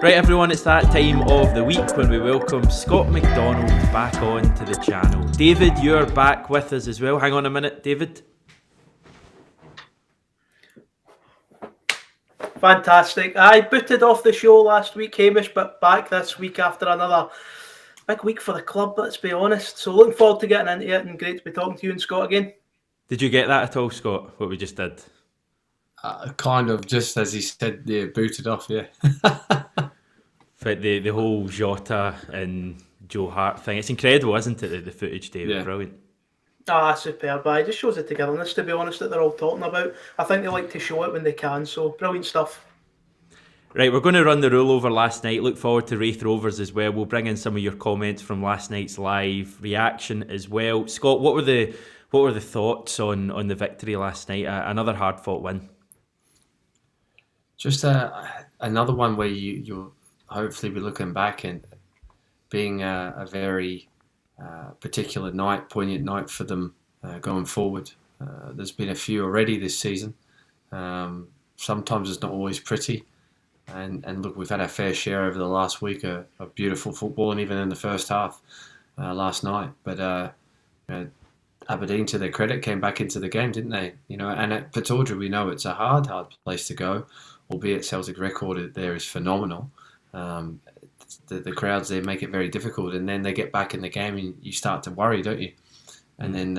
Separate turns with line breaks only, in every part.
Right everyone, it's that time of the week when we welcome Scott McDonald back on to the channel. David, you're back with us as well. Hang on a minute, David.
Fantastic. I booted off the show last week, Hamish, but back this week after another big week for the club, let's be honest. So looking forward to getting into it, and great to be talking to you and Scott again.
Did you get that at all, Scott, what we just did?
Kind of, just as he said, yeah, booted off, yeah.
But the whole Jota and Joe Hart thing, it's incredible, isn't it, the footage, David?
Yeah.
Brilliant.
Superb. It just shows the togetherness, to be honest, that they're all talking about. I think they like to show it when they can, so brilliant stuff.
Right, we're going to run the rule over last night. Look forward to Raith Rovers as well. We'll bring in some of your comments from last night's live reaction as well. Scott, what were the thoughts on the victory last night? Another hard-fought win.
Just another one where you'll hopefully be looking back and being a very particular night, poignant night for them going forward. There's been a few already this season. Sometimes it's not always pretty. And look, we've had our fair share over the last week of beautiful football, and even in the first half last night. But Aberdeen, to their credit, came back into the game, didn't they? And at Pittodrie, we know it's a hard place to go, albeit Celtic record there is phenomenal. The crowds there make it very difficult, and then they get back in the game and you start to worry, don't you? And then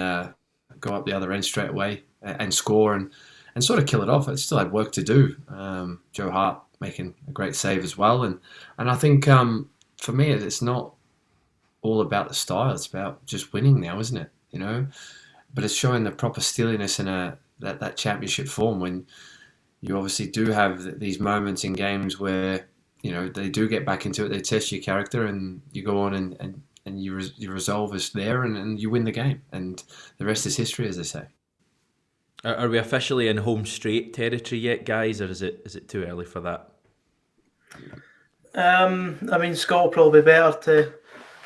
go up the other end straight away and score and sort of kill it off. It still had work to do. Joe Hart making a great save as well, and I think for me it's not all about the style. It's about just winning now, isn't it? But it's showing the proper steeliness and that championship form when you obviously do have these moments in games where they do get back into it, they test your character, and you go on and your resolve is there, and you win the game, and the rest is history, as they say.
Are we officially in home straight territory yet, guys, or is it too early for that?
Scott will probably be better to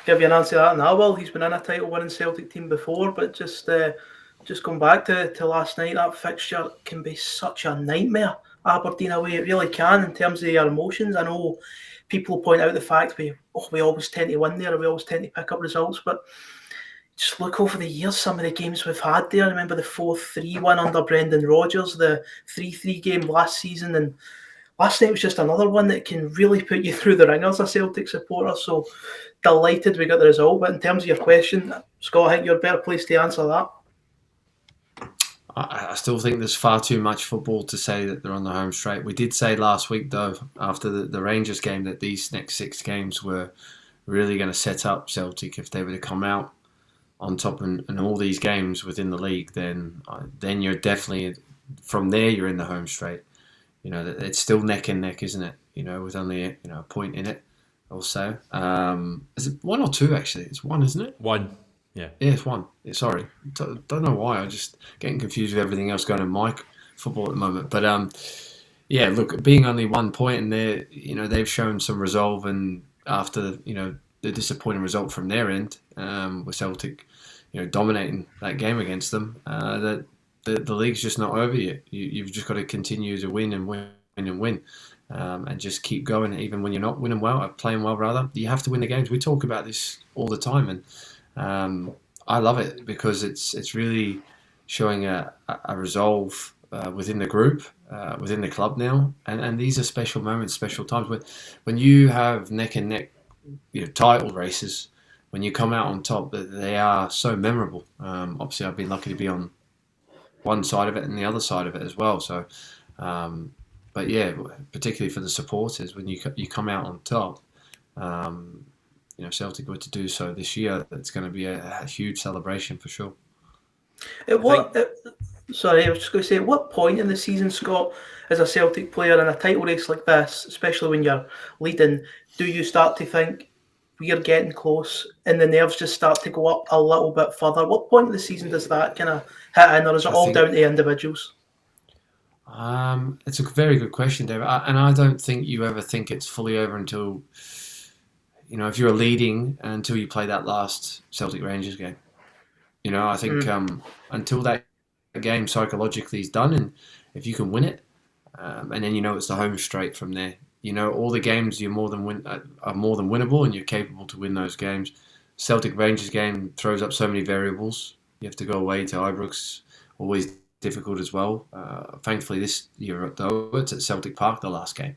give you an answer to that than I will. He's been in a title-winning Celtic team before, but just going back to last night, that fixture can be such a nightmare. Aberdeen away, it really can in terms of your emotions. I know people point out the fact we always tend to win there, we always tend to pick up results, but just look over the years, some of the games we've had there. I remember the 4-3 win under Brendan Rodgers, the 3-3 game last season, and last night was just another one that can really put you through the ringer as a Celtic supporter. So delighted we got the result. But in terms of your question, Scott, I think you're a better place to answer that.
I still think there's far too much football to say that they're on the home straight. We did say last week, though, after the Rangers game, that these next 6 games were really going to set up Celtic. If they were to come out on top in all these games within the league, then you're definitely, from there, you're in the home straight. It's still neck and neck, isn't it? With only a point in it or so. Is it 1 or 2, actually? It's 1, isn't it?
1. Yeah,
it's 1. Sorry, don't know why. I'm just getting confused with everything else going on in my football at the moment. But look, being only 1 point, and they've shown some resolve, and after the disappointing result from their end, with Celtic, dominating that game against them, that the league's just not over yet. You've just got to continue to win and win and win, and just keep going, even when you're not winning well, or playing well rather. You have to win the games. We talk about this all the time, and I love it because it's really showing a resolve within the group, within the club now, and these are special moments, special times when you have neck and neck title races. When you come out on top, they are so memorable. Obviously, I've been lucky to be on one side of it and the other side of it as well. So, but yeah, particularly for the supporters, when you come out on top. Celtic were to do so this year, it's going to be a huge celebration for sure.
Sorry, I was just going to say, at what point in the season, Scott, as a Celtic player in a title race like this, especially when you're leading, do you start to think we're getting close and the nerves just start to go up a little bit further? What point of the season does that kind of hit in, or is it all down to individuals?
It's a very good question, David. And I don't think you ever think it's fully over until if you're leading until you play that last Celtic Rangers game. I think until that game psychologically is done, and if you can win it, and then it's the home straight from there. All the games are more than winnable, and you're capable to win those games. Celtic Rangers game throws up so many variables. You have to go away to Ibrox, always difficult as well. Thankfully this year though, it's at Celtic Park, the last game.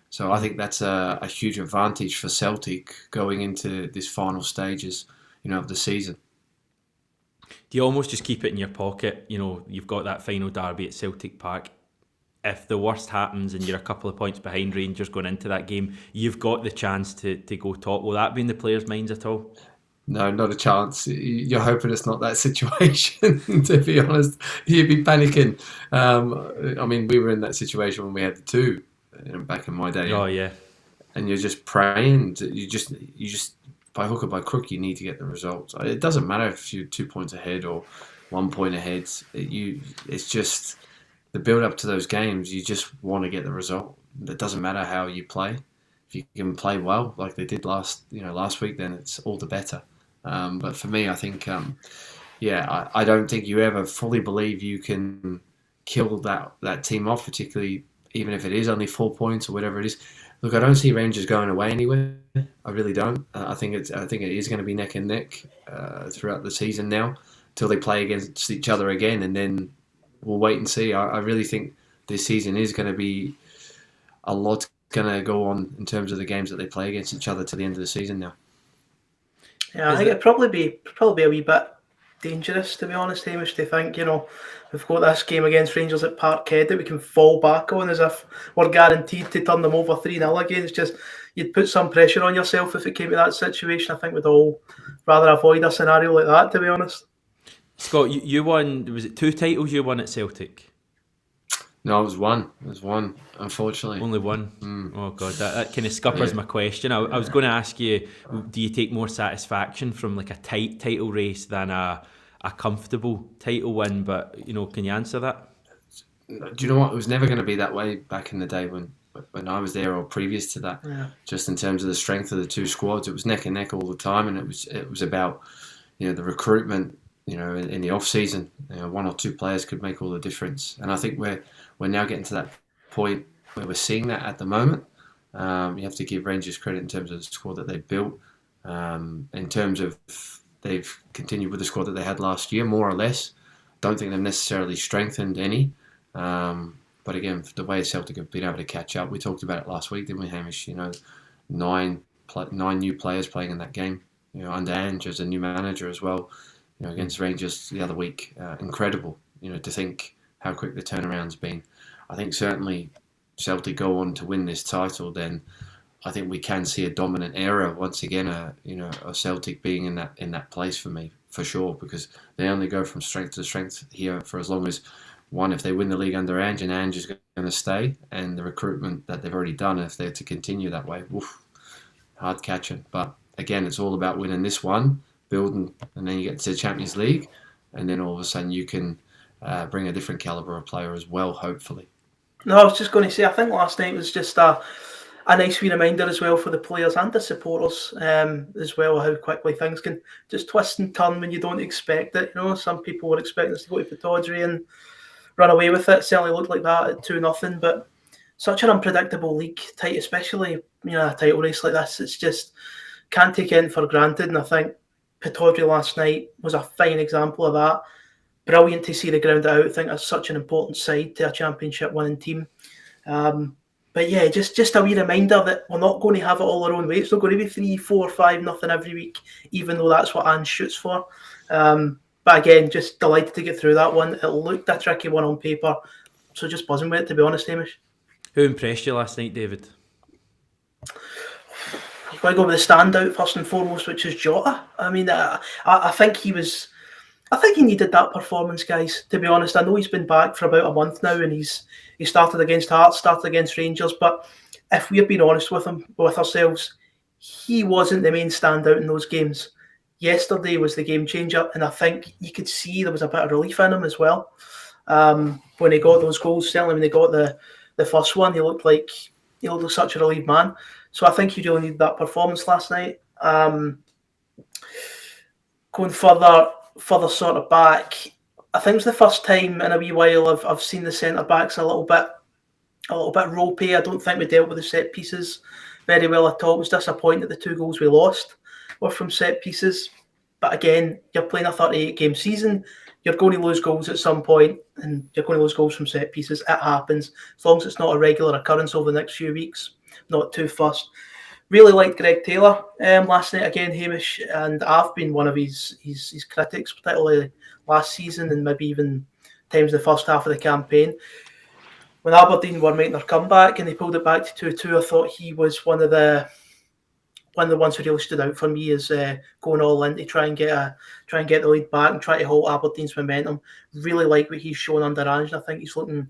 So I think that's a huge advantage for Celtic going into this final stages, of the season.
Do you almost just keep it in your pocket? You've got that final derby at Celtic Park. If the worst happens and you're a couple of points behind Rangers going into that game, you've got the chance to go top. Will that be in the players' minds at all?
No, not a chance. You're hoping it's not that situation, to be honest. You'd be panicking. We were in that situation when we had the two back in my day.
Oh, yeah.
And you're just praying. You just by hook or by crook, you need to get the results. It doesn't matter if you're 2 points ahead or 1 point ahead. It's just the build up to those games. You just want to get the result. It doesn't matter how you play. If you can play well, like they did last week, then it's all the better. But for me, I think, I don't think you ever fully believe you can kill that team off, particularly even if it is only 4 points or whatever it is. Look, I don't see Rangers going away anywhere. I really don't. I think it is going to be neck and neck throughout the season now, till they play against each other again, and then we'll wait and see. I really think this season is going to be a lot going to go on in terms of the games that they play against each other to the end of the season now.
Yeah, I think it'd probably be a wee bit dangerous, to be honest, Hamish, to think, we've got this game against Rangers at Parkhead that we can fall back on as if we're guaranteed to turn them over 3-0 again. It's just, you'd put some pressure on yourself if it came to that situation. I think we'd all rather avoid a scenario like that, to be honest.
Scott, you won, was it 2 titles you won at Celtic?
No, it was one, unfortunately.
Only one? Oh, God, that kind of scuppers my question. I was going to ask you, do you take more satisfaction from like a tight title race than a comfortable title win? But, can you answer that?
Do you know what? It was never going to be that way back in the day when I was there or previous to that.
Yeah.
Just in terms of the strength of the two squads, it was neck and neck all the time, and it was about the recruitment. In the off season, 1 or 2 players could make all the difference, and I think we're now getting to that point where we're seeing that at the moment. You have to give Rangers credit in terms of the squad that they've built. In terms of they've continued with the squad that they had last year, more or less. Don't think they've necessarily strengthened any. But again, the way Celtic have been able to catch up, we talked about it last week, didn't we, Hamish? 9 new players playing in that game. Under Ange as a new manager as well. Against Rangers the other week, incredible. To think how quick the turnaround's been. I think certainly Celtic go on to win this title, then I think we can see a dominant era once again. A Celtic being in that place for me, for sure, because they only go from strength to strength here for as long as if they win the league under Ange, and Ange is going to stay, and the recruitment that they've already done, if they're to continue that way, hard catching. But again, it's all about winning this one, building, and then you get to the Champions League, and then all of a sudden you can bring a different calibre of player as well, hopefully.
No, I was just going to say, I think last night was just a nice wee reminder as well for the players and the supporters as well, how quickly things can just twist and turn when you don't expect it. Some people were expecting us to go to Pittodrie and run away with it. Certainly looked like that at 2-0, but such an unpredictable league, tight, especially a title race like this. It's just can't take it in for granted, and I think Pittodrie last night was a fine example of that. Brilliant to see the ground out. I think that's such an important side to a championship winning team. But yeah, just a wee reminder that we're not going to have it all our own way. It's not going to be 3, 4, 5-0 every week, even though that's what Ange shoots for. But again, just delighted to get through that one. It looked a tricky one on paper, so just buzzing with it, to be honest, Hamish.
Who impressed you last night, David?
You've got to go with the standout first and foremost, which is Jota. I mean, I think he needed that performance, guys, to be honest. I know he's been back for about a month now, and he started against Hearts, started against Rangers, but if we're being honest with ourselves, he wasn't the main standout in those games. Yesterday was the game changer, and I think you could see there was a bit of relief in him as well. When he got those goals, certainly when he got the first one, he looked like such a relieved man. So I think he really needed that performance last night. Going further sort of back, I think it's the first time in a wee while I've seen the centre backs a little bit ropey. I don't think we dealt with the set pieces very well at all. It was disappointing the 2 goals we lost were from set pieces. But again, you're playing a 38-game season. You're going to lose goals at some point, and you're going to lose goals from set pieces. It happens. As long as it's not a regular occurrence over the next few weeks, not too fussed. Really liked Greg Taylor last night again, Hamish, and I've been one of his critics, particularly last season and maybe even times the first half of the campaign. When Aberdeen were making their comeback and they pulled it back to 2-2, I thought he was one of the ones who really stood out for me as going all in to try and get the lead back and try to hold Aberdeen's momentum. Really like what he's shown under Ange. I think he's looking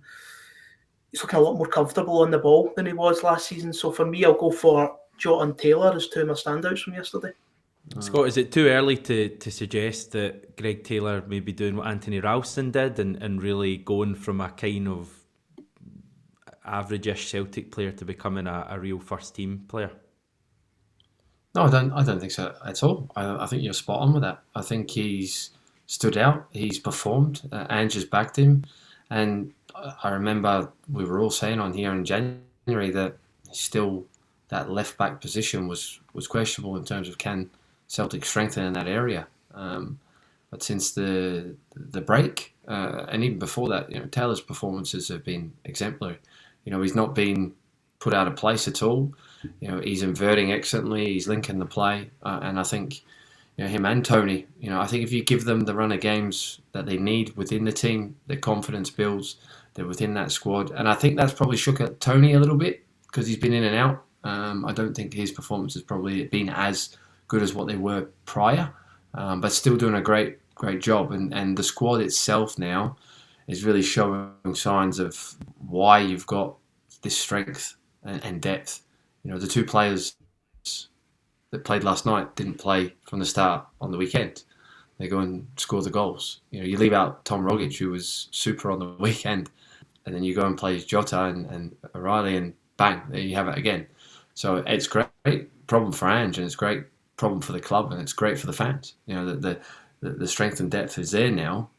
a lot more comfortable on the ball than he was last season. So for me, I'll go for Jota and Taylor as 2 of my standouts from yesterday.
Scott, is it too early to suggest that Greg Taylor may be doing what Anthony Ralston did and really going from a kind of average-ish Celtic player to becoming a real first-team player?
No, I don't think so at all. I think you're spot on with that. I think he's stood out. He's performed. Ange has backed him. And I remember we were all saying on here in January that still that left-back position was questionable in terms of can Celtic strengthen in that area. But since the break, and even before that, Taylor's performances have been exemplary. He's not been put out of place at all. He's inverting excellently. He's linking the play, and I think him and Tony. I think if you give them the run of games that they need within the team, their confidence builds. They're within that squad, and I think that's probably shook at Tony a little bit because he's been in and out. I don't think his performance has probably been as good as what they were prior, but still doing a great job. And the squad itself now is really showing signs of why you've got this strength and depth. The 2 players that played last night didn't play from the start on the weekend. They go and score the goals. You leave out Tom Rogic, who was super on the weekend, and then you go and play Jota and O'Reilly, and bang, there you have it again. So it's great problem for Ange, and it's great problem for the club, and it's great for the fans. The strength and depth is there now,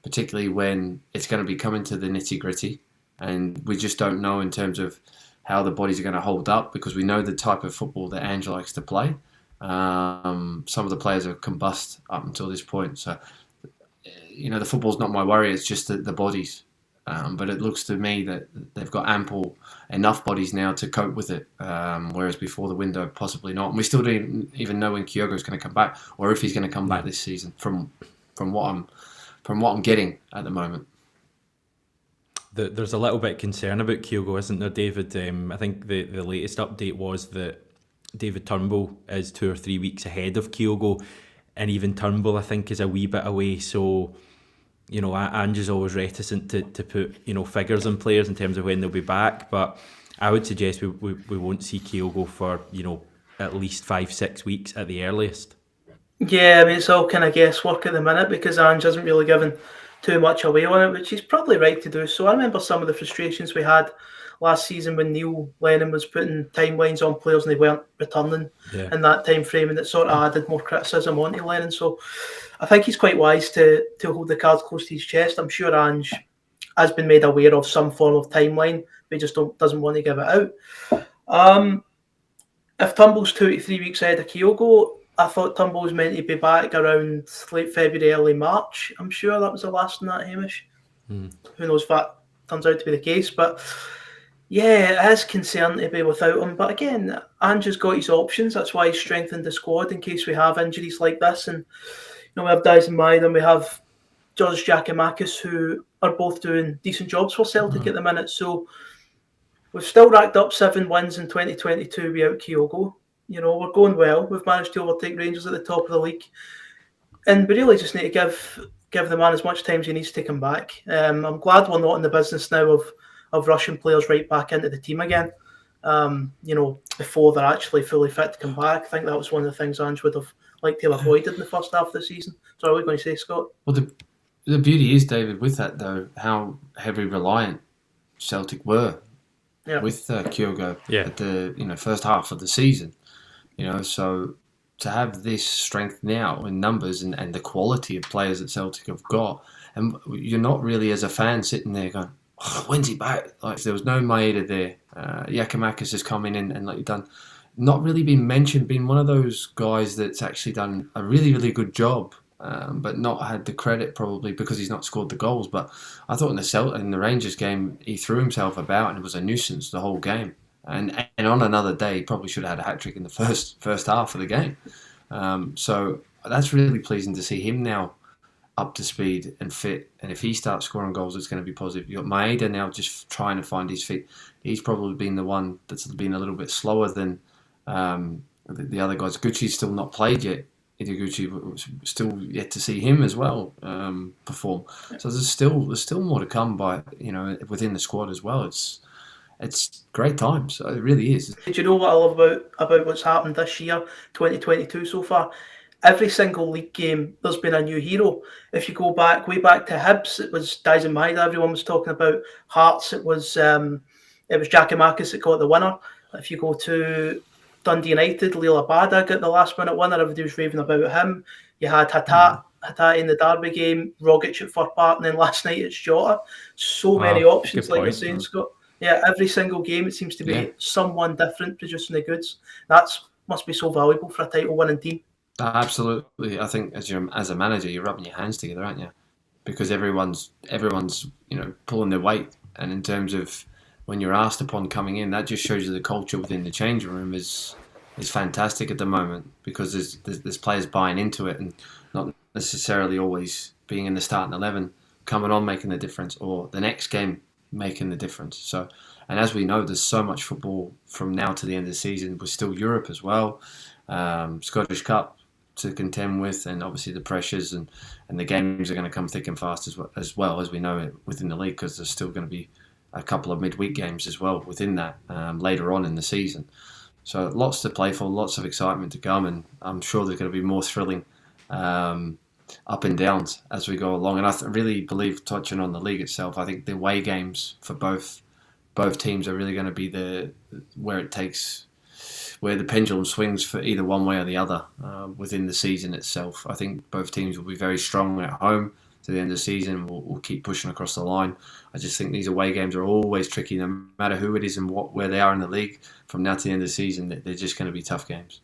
particularly when it's going to be coming to the nitty-gritty, and we just don't know in terms of how the bodies are going to hold up, because we know the type of football that Ange likes to play. Some of the players have combust up until this point. So, the football's not my worry. It's just the bodies. But it looks to me that they've got enough bodies now to cope with it, whereas before the window, possibly not. And we still don't even know when Kyogo's going to come back, or if he's going to come back this season. From what I'm getting at the moment.
There's a little bit of concern about Kyogo, isn't there, David? I think the latest update was that David Turnbull is 2 or 3 weeks ahead of Kyogo, and even Turnbull, I think, is a wee bit away. So, Ange is always reticent to put, figures on players in terms of when they'll be back. But I would suggest we won't see Kyogo for, at least 5-6 weeks at the earliest.
Yeah, it's all kind of guesswork at the minute because Ange hasn't really given too much away on it, which he's probably right to do. So I remember some of the frustrations we had last season when Neil Lennon was putting timelines on players and they weren't returning in that time frame, and it sort of added more criticism onto Lennon. So I think he's quite wise to hold the cards close to his chest. I'm sure Ange has been made aware of some form of timeline, but he just doesn't want to give it out. If Turnbull's 2 to 3 weeks ahead of Kyogo, I thought Turnbull was meant to be back around late February, early March. I'm sure that was the last on that, Hamish. Who knows if that turns out to be the case. But yeah, it is concerning to be without him. But again, Ange has got his options. That's why he's strengthened the squad in case we have injuries like this. And we have Dyson Maid and we have George Giacomakis, who are both doing decent jobs for Celtic at the minute. So we've still racked up 7 wins in 2022 without Kyogo. We're going well. We've managed to overtake Rangers at the top of the league. And we really just need to give the man as much time as he needs to come back. I'm glad we're not in the business now of rushing players right back into the team again, before they're actually fully fit to come back. I think that was one of the things Ange would have liked to have avoided in the first half of the season. So what are we going to say, Scott?
Well, the beauty is, David, with that, though, how heavily reliant Celtic were with Kyogo
Yeah.
at the first half of the season. So to have this strength now in numbers and the quality of players that Celtic have got, and you're not really as a fan sitting there going, oh, when's he back? Like there was no Maeda there. Giakoumakis has come in and like you've done, not really been mentioned, been one of those guys that's actually done a really, really good job. But not had the credit probably because he's not scored the goals. But I thought in the Rangers game he threw himself about and it was a nuisance the whole game. And on another day he probably should have had a hat trick in the first half of the game. So that's really pleasing to see him now up to speed and fit. And if he starts scoring goals, it's going to be positive. You've got Maeda now just trying to find his feet. He's probably been the one that's been a little bit slower than the other guys. Gucci's still not played yet. Ideguchi, still yet to see him as well perform. So there's still more to come within the squad as well. It's great times. It really is.
Do you know what I love about what's happened this year, 2022 so far? Every single league game, there's been a new hero. If you go way back to Hibs, it was Dyson Maeda. Everyone was talking about. Hearts, it was Giakoumakis that got the winner. If you go to Dundee United, Lila Bada got the last minute winner. Everybody was raving about him. You had Hatat in the Derby game, Rogic at Fir Park, and then last night it's Jota. So many options, like you're saying, Scott. Yeah, every single game it seems to be someone different producing the goods. That must be so valuable for a title-winning team.
Absolutely. I think as a manager, you're rubbing your hands together, aren't you? Because everyone's pulling their weight, and in terms of when you're asked upon coming in, that just shows you the culture within the changing room is fantastic at the moment because there's players buying into it and not necessarily always being in the starting 11, coming on making the difference, or the next game making the difference. So, and as we know, there's so much football from now to the end of the season. We're still Europe as well, Scottish Cup to contend with, and obviously the pressures and the games are going to come thick and fast as well as we know it within the league, because there's still going to be a couple of midweek games as well within that later on in the season. So lots to play for, lots of excitement to come, and I'm sure there's going to be more thrilling up and downs as we go along. And I really believe, touching on the league itself, I think the away games for both teams are really going to be where the pendulum swings for either one way or the other within the season itself. I think both teams will be very strong at home to the end of the season. We'll keep pushing across the line. I just think these away games are always tricky, no matter who it is and where they are in the league. From now to the end of the season, they're just going to be tough games.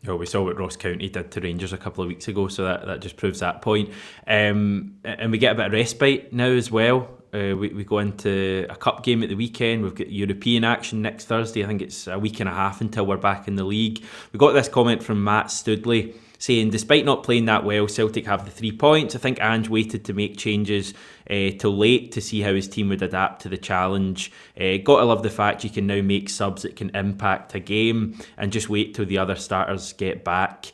Oh, we saw what Ross County did to Rangers a couple of weeks ago, so that just proves that point. And we get a bit of respite now as well. We go into a cup game at the weekend. We've got European action next Thursday. I think it's a week and a half until we're back in the league. We got this comment from Matt Studley saying, despite not playing that well, Celtic have the 3 points. I think Ange waited to make changes till late to see how his team would adapt to the challenge. Got to love the fact you can now make subs that can impact a game and just wait till the other starters get back.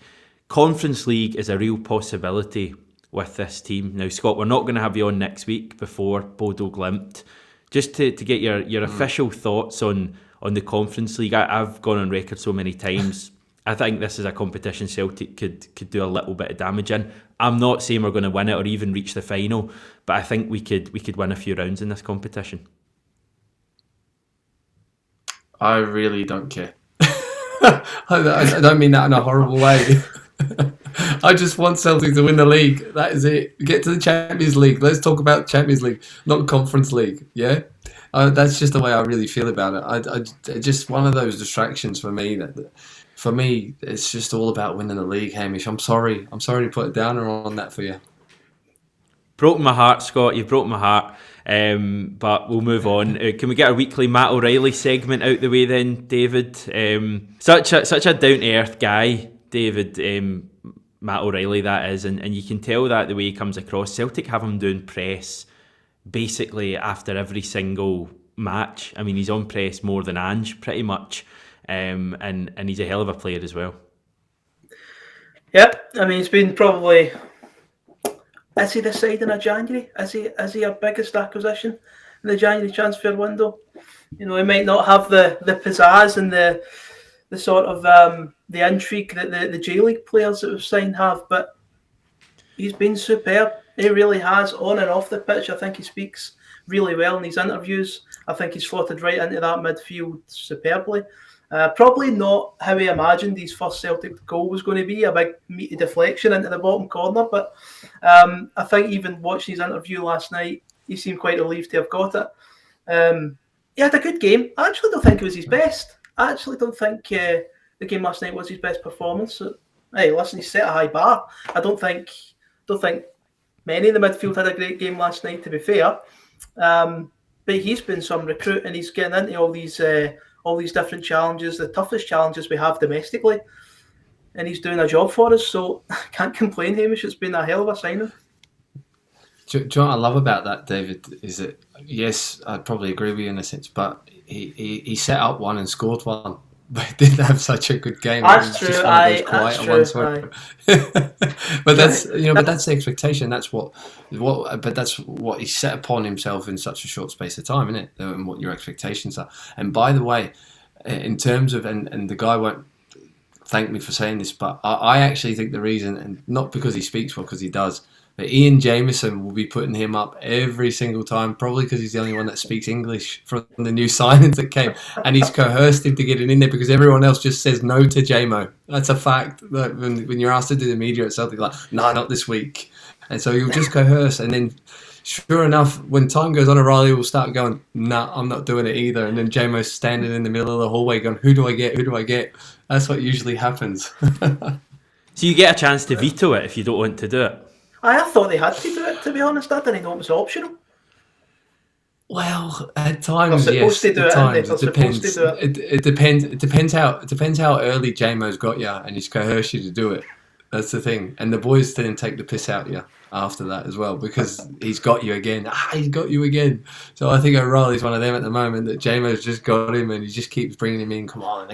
Conference League is a real possibility with this team. Now, Scott, we're not going to have you on next week before Bodo Glimt. Just to get your official thoughts on the Conference League. I've gone on record so many times. I think this is a competition Celtic could do a little bit of damage in. I'm not saying we're going to win it or even reach the final, but I think we could win a few rounds in this competition.
I really don't care. I don't mean that in a horrible way. I just want Celtic to win the league. That is it. Get to the Champions League. Let's talk about Champions League, not Conference League. Yeah, that's just the way I really feel about it. I just one of those distractions for me. For me, it's just all about winning the league, Hamish. I'm sorry to put a downer on that for you.
Broken my heart, Scott. You've broken my heart. But we'll move on. Can we get our weekly Matt O'Reilly segment out the way then, David? Such a down-to-earth guy, David. Matt O'Reilly, that is. And you can tell that the way he comes across. Celtic have him doing press basically after every single match. I mean, he's on press more than Ange, pretty much. And he's a hell of a player as well.
Yep, I mean, it's been probably... Is he deciding a January? Is he our biggest acquisition in the January transfer window? You know, he might not have the pizzazz and the sort of the intrigue that the J League players that we've signed have, but he's been superb. He really has, on and off the pitch. I think he speaks really well in his interviews. I think he's slotted right into that midfield superbly. Probably not how he imagined his first Celtic goal was going to be, a big meaty deflection into the bottom corner. But I think even watching his interview last night, he seemed quite relieved to have got it. He had a good game. I actually don't think it was his best. I actually don't think the game last night was his best performance. So, hey, listen, he set a high bar. I don't think many in the midfield had a great game last night, to be fair. But he's been some recruit, and he's getting into all these different challenges, the toughest challenges we have domestically, and he's doing a job for us. So I can't complain, Hamish. It's been a hell of a signing.
Do you know what I love about that, David? Is that, yes, I'd probably agree with you in a sense, but he set up one and scored one, but he didn't have such a good game.
That's true.
But that's but that's the expectation. That's but that's what he set upon himself in such a short space of time, isn't it? And what your expectations are. And by the way, in terms of and the guy won't thank me for saying this, but I actually think the reason, and not because he speaks well, because he does. But Ian Jamieson will be putting him up every single time, probably because he's the only one that speaks English from the new signings that came. And he's coerced him to get it in there because everyone else just says no to Jamo. That's a fact. Like when you're asked to do the media at Celtic, like, no, not this week. And so he'll just coerce. And then, sure enough, when time goes on, O'Reilly will start going, nah, I'm not doing it either. And then Jamo's standing in the middle of the hallway going, who do I get? Who do I get? That's what usually happens.
So you get a chance to veto it if you don't want to do it.
I thought they had to do it, to be honest. I didn't know it was optional.
Well, at times, yes. At times, it depends. It depends how early Jamo's got you and he's coerced you to do it. That's the thing. And the boys didn't take the piss out of you after that as well because he's got you again. He's got you again. So I think O'Reilly's one of them at the moment that Jamo's just got him and he just keeps bringing him in. Come on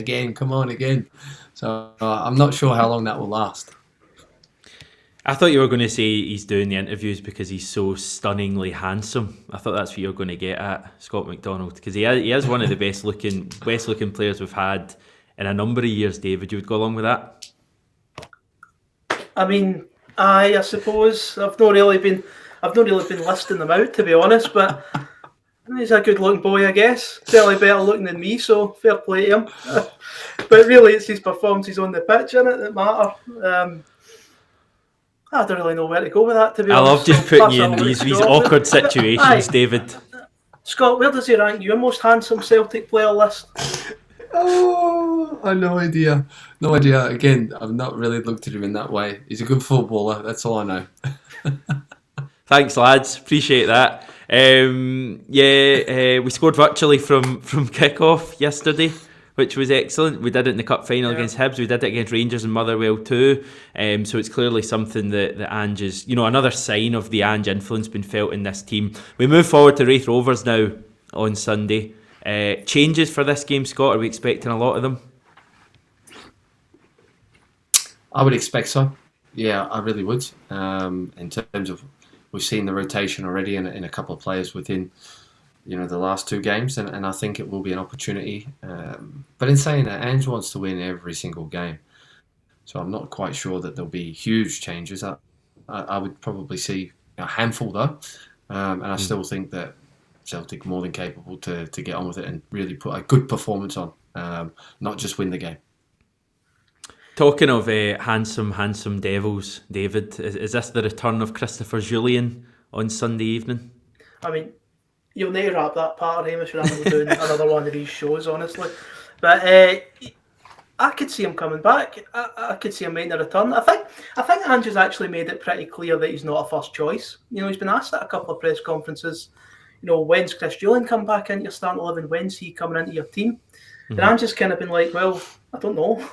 again. So I'm not sure how long that will last.
I thought you were going to say he's doing the interviews because he's so stunningly handsome. I thought that's what you were going to get at, Scott McDonald, because he is one of the best looking players we've had in a number of years. David, you would go along with that?
I mean, I suppose I've not really been listing them out, to be honest, but he's a good looking boy, I guess. Certainly better looking than me, so fair play to him. But really, it's his performances on the pitch, innit, that matter. I don't really know where to go with that, to be honest.
I love just putting you in these awkward situations, David.
Scott, where does he rank you? Most handsome Celtic player list?
Oh, I've no idea. No idea. Again, I've not really looked at him in that way. He's a good footballer. That's all I know.
Thanks, lads. Appreciate that. We scored virtually from kick-off yesterday, which was excellent. We did it in the cup final against Hibs. We did it against Rangers and Motherwell too. So it's clearly something that Ange is, another sign of the Ange influence being felt in this team. We move forward to Raith Rovers now on Sunday. Changes for this game, Scott? Are we expecting a lot of them?
I would expect so. Yeah, I really would. In terms of, we've seen the rotation already in a couple of players within the last two games, and I think it will be an opportunity. But in saying that, Ange wants to win every single game. So I'm not quite sure that there'll be huge changes. I would probably see a handful though. And I still think that Celtic more than capable to get on with it and really put a good performance on, not just win the game.
Talking of handsome devils, David, is this the return of Christopher Julian on Sunday evening?
I mean, you'll need to wrap that part, Hamish, when I'm doing another one of these shows, honestly. But I could see him coming back. I could see him making a return. I think Ange has actually made it pretty clear that he's not a first choice. He's been asked at a couple of press conferences, when's Chris Julian come back into your starting 11? When's he coming into your team? Mm-hmm. And Ange has kind of been like, well, I don't know.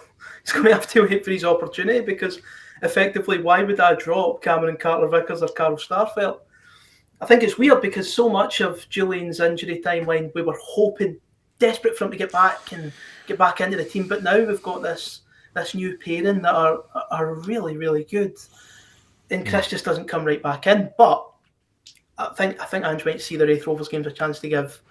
He's going to have to wait for his opportunity because effectively, why would I drop Cameron Carter-Vickers or Carl Starfelt? I think it's weird because so much of Julian's injury timeline, we were hoping, desperate for him to get back into the team. But now we've got this new pairing that are really, really good. And Chris just doesn't come right back in. But I think Ange might see the Raith Rovers games a chance to give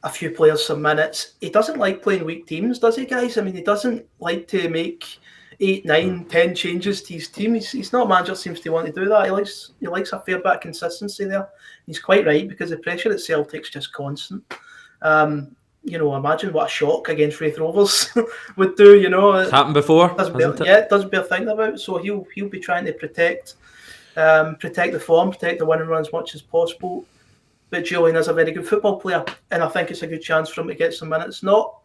a few players some minutes. He doesn't like playing weak teams, does he, guys? I mean, he doesn't like to make 8, 9, 10 changes to his team. He's not a manager that seems to want to do that. He likes a fair bit of consistency there. He's quite right because the pressure at Celtic's just constant. Imagine what a shock against Raith Rovers would do.
It's happened before, hasn't it?
Yeah, it doesn't bear thinking about. So he'll be trying to protect the form, protect the winning run as much as possible. But Julian is a very good football player, and I think it's a good chance for him to get some minutes. Not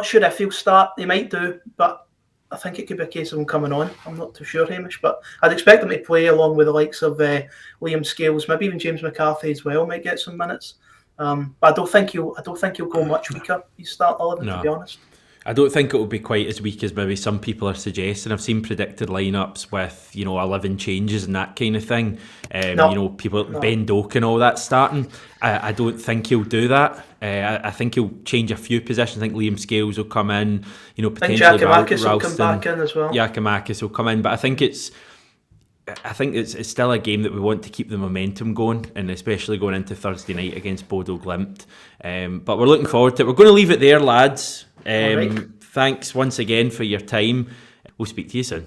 sure if he'll start. He might do, but I think it could be a case of him coming on. I'm not too sure, Hamish, but I'd expect him to play along with the likes of Liam Scales, maybe even James McCarthy as well. Might get some minutes, but I don't think he'll go much weaker. He's starting 11, to be honest.
I don't think it will be quite as weak as maybe some people are suggesting. I've seen predicted lineups with 11 changes and that kind of thing. Ben Doak and all that starting. I don't think he'll do that. I think he'll change a few positions. I think Liam Scales will come in. Potentially
Giacomakis will come back in as well.
Giacomakis will come in, but I think it's still a game that we want to keep the momentum going, and especially going into Thursday night against Bodo Glimt. But we're looking forward to it. We're going to leave it there, lads. Thanks once again for your time. We'll speak to you soon.